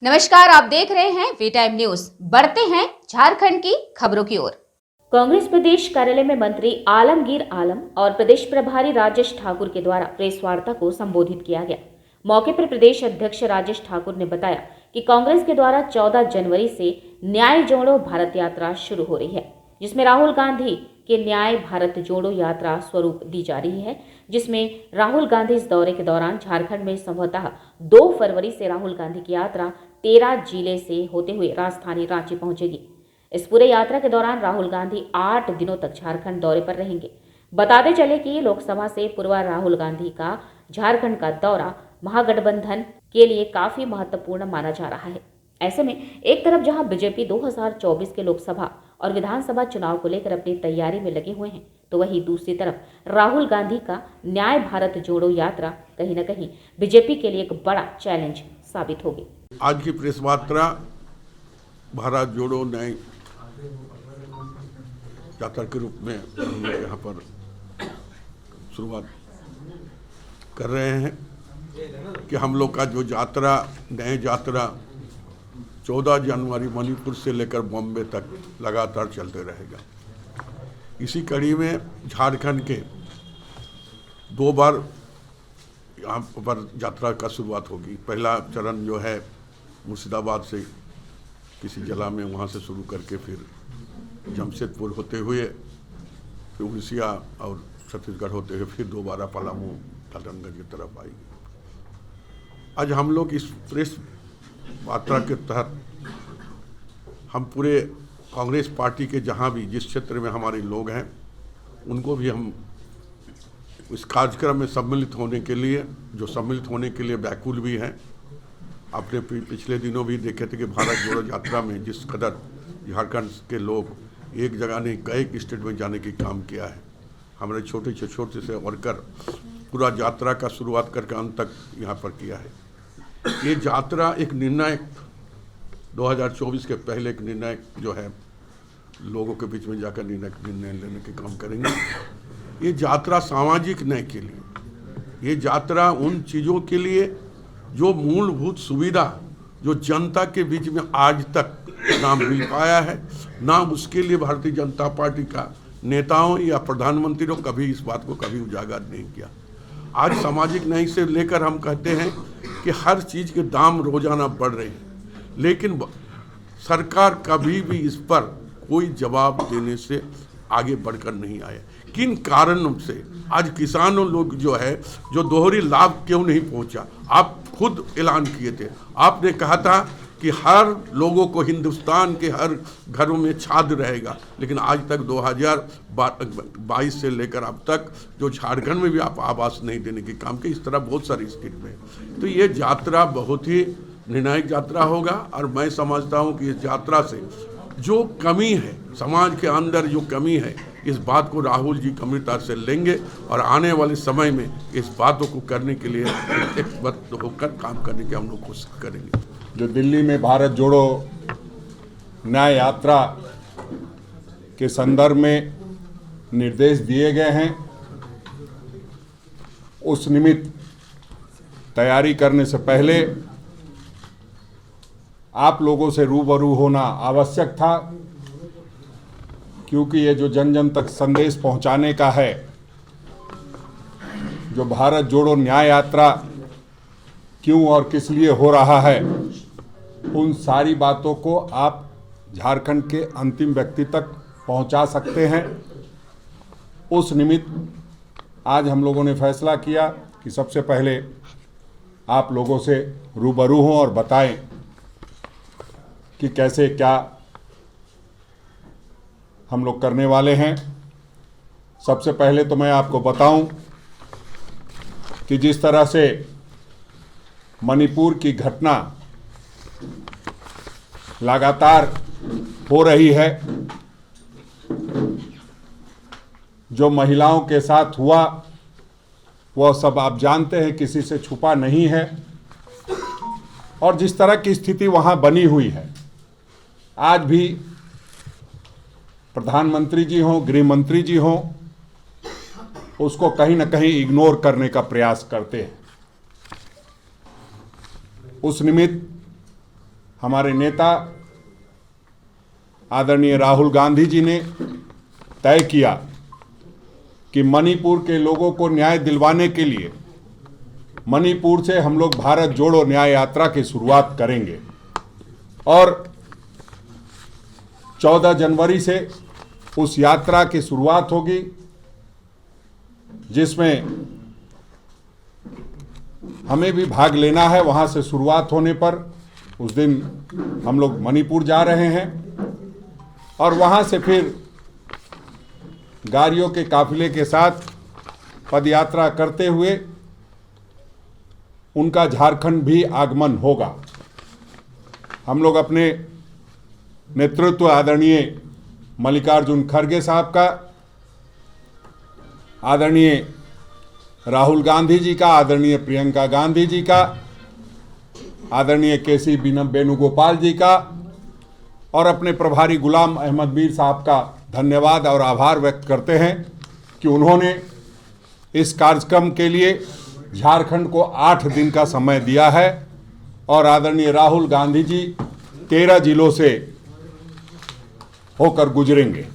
नमस्कार, आप देख रहे हैं वी टाइम न्यूज। बढ़ते हैं झारखंड की खबरों की ओर। कांग्रेस प्रदेश कार्यालय में मंत्री आलमगीर आलम और प्रदेश प्रभारी राजेश ठाकुर के द्वारा प्रेस वार्ता को संबोधित किया गया। मौके पर प्रदेश अध्यक्ष राजेश ठाकुर ने बताया कि कांग्रेस के द्वारा 14 जनवरी से न्याय जोड़ो भारत यात्रा शुरू हो रही है, जिसमें राहुल गांधी के न्याय भारत जोड़ो यात्रा स्वरूप दी जा रही है, जिसमें राहुल गांधी इस दौरे के दौरान झारखंड में संभवतः 2 फरवरी से राहुल गांधी की यात्रा 13 जिले से होते हुए राजधानी रांची पहुंचेगी। इस पूरे यात्रा के दौरान राहुल गांधी 8 दिनों तक झारखंड दौरे पर रहेंगे। बताते चले कि लोकसभा से पूर्व राहुल गांधी का झारखंड का दौरा महागठबंधन के लिए काफी महत्वपूर्ण माना जा रहा है। ऐसे में एक तरफ जहां बीजेपी 2024 के लोकसभा और विधानसभा चुनाव को लेकर अपनी तैयारी में लगे हुए हैं, तो वहीं दूसरी तरफ राहुल गांधी का न्याय भारत जोड़ो यात्रा कहीं न कहीं बीजेपी के लिए एक बड़ा चैलेंज साबित होगी। आज की प्रेस वार्ता भारत जोड़ो न्याय यात्रा के रूप में हम लोग यहाँ पर शुरुआत कर रहे हैं कि हम लोग का जो यात्रा न्याय यात्रा 14 जनवरी मणिपुर से लेकर बॉम्बे तक लगातार चलते रहेगा। इसी कड़ी में झारखंड के 2 बार यहाँ पर यात्रा का शुरुआत होगी। पहला चरण जो है मुर्शिदाबाद से किसी जिला में वहाँ से शुरू करके फिर जमशेदपुर होते हुए फिर उड़ीसा और छत्तीसगढ़ होते हुए फिर दोबारा पलामू डाल्टनगंज की तरफ आएगी। आज हम लोग इस प्रेस वार्ता के तहत हम पूरे कांग्रेस पार्टी के जहाँ भी जिस क्षेत्र में हमारे लोग हैं उनको भी हम इस कार्यक्रम में सम्मिलित होने के लिए व्याकुल भी हैं। आपने पिछले दिनों भी देखे थे कि भारत जोड़ो यात्रा में जिस कदर झारखंड के लोग एक जगह नहीं कई स्टेट में जाने की काम किया है। हमारे छोटे से वर्कर पूरा यात्रा का शुरुआत करके अंत तक यहाँ पर किया है। ये यात्रा एक निर्णायक 2024 के पहले एक निर्णायक जो है लोगों के बीच में जाकर निर्णय लेने के काम करेंगे। ये यात्रा सामाजिक न्याय के लिए, ये यात्रा उन चीज़ों के लिए जो मूलभूत सुविधा जो जनता के बीच में आज तक ना मिल पाया है, ना उसके लिए भारतीय जनता पार्टी का नेताओं या प्रधानमंत्री ने कभी इस बात को कभी उजागर नहीं किया। आज सामाजिक न्याय से लेकर हम कहते हैं कि हर चीज़ के दाम रोजाना बढ़ रहे हैं, लेकिन सरकार कभी भी इस पर कोई जवाब देने से आगे बढ़कर नहीं आया। किन कारणों से आज किसानों लोग जो है जो दोहरी लाभ क्यों नहीं पहुंचा? आप खुद ऐलान किए थे, आपने कहा था कि हर लोगों को हिंदुस्तान के हर घरों में छात्र रहेगा, लेकिन आज तक 2022 से लेकर अब तक जो झारखंड में भी आप आवास नहीं देने की काम किए। इस तरह बहुत सारी स्थिति में तो ये यात्रा बहुत ही निर्णायक यात्रा होगा। और मैं समझता हूँ कि इस यात्रा से जो कमी है समाज के अंदर, जो कमी है, इस बात को राहुल जी गंभीरता से लेंगे और आने वाले समय में इस बातों को करने के लिए एकबद्ध होकर काम करने की हम लोग कोशिश करेंगे। जो दिल्ली में भारत जोड़ो न्याय यात्रा के संदर्भ में निर्देश दिए गए हैं, उस निमित्त तैयारी करने से पहले आप लोगों से रूबरू होना आवश्यक था, क्योंकि ये जो जन जन तक संदेश पहुंचाने का है, जो भारत जोड़ो न्याय यात्रा क्यों और किस लिए हो रहा है, उन सारी बातों को आप झारखंड के अंतिम व्यक्ति तक पहुंचा सकते हैं। उस निमित्त आज हम लोगों ने फैसला किया कि सबसे पहले आप लोगों से रूबरू हों और बताएं कि कैसे क्या हम लोग करने वाले हैं। सबसे पहले तो मैं आपको बताऊं कि जिस तरह से मणिपुर की घटना लगातार हो रही है, जो महिलाओं के साथ हुआ वह सब आप जानते हैं, किसी से छुपा नहीं है। और जिस तरह की स्थिति वहां बनी हुई है, आज भी प्रधानमंत्री जी हों, गृह मंत्री जी हों, उसको कहीं ना कहीं इग्नोर करने का प्रयास करते हैं। उस निमित्त हमारे नेता आदरणीय राहुल गांधी जी ने तय किया कि मणिपुर के लोगों को न्याय दिलवाने के लिए मणिपुर से हम लोग भारत जोड़ो न्याय यात्रा की शुरुआत करेंगे और 14 जनवरी से उस यात्रा की शुरुआत होगी, जिसमें हमें भी भाग लेना है। वहां से शुरुआत होने पर उस दिन हम लोग मणिपुर जा रहे हैं और वहां से फिर गाड़ियों के काफिले के साथ पदयात्रा करते हुए उनका झारखंड भी आगमन होगा। हम लोग अपने नेतृत्व आदरणीय मल्लिकार्जुन खड़गे साहब का, आदरणीय राहुल गांधी जी का, आदरणीय प्रियंका गांधी जी का, आदरणीय केसी वेणुगोपाल जी का और अपने प्रभारी गुलाम अहमद मीर साहब का धन्यवाद और आभार व्यक्त करते हैं कि उन्होंने इस कार्यक्रम के लिए झारखंड को 8 दिन का समय दिया है और आदरणीय राहुल गांधी जी 13 जिलों से होकर गुजरेंगे।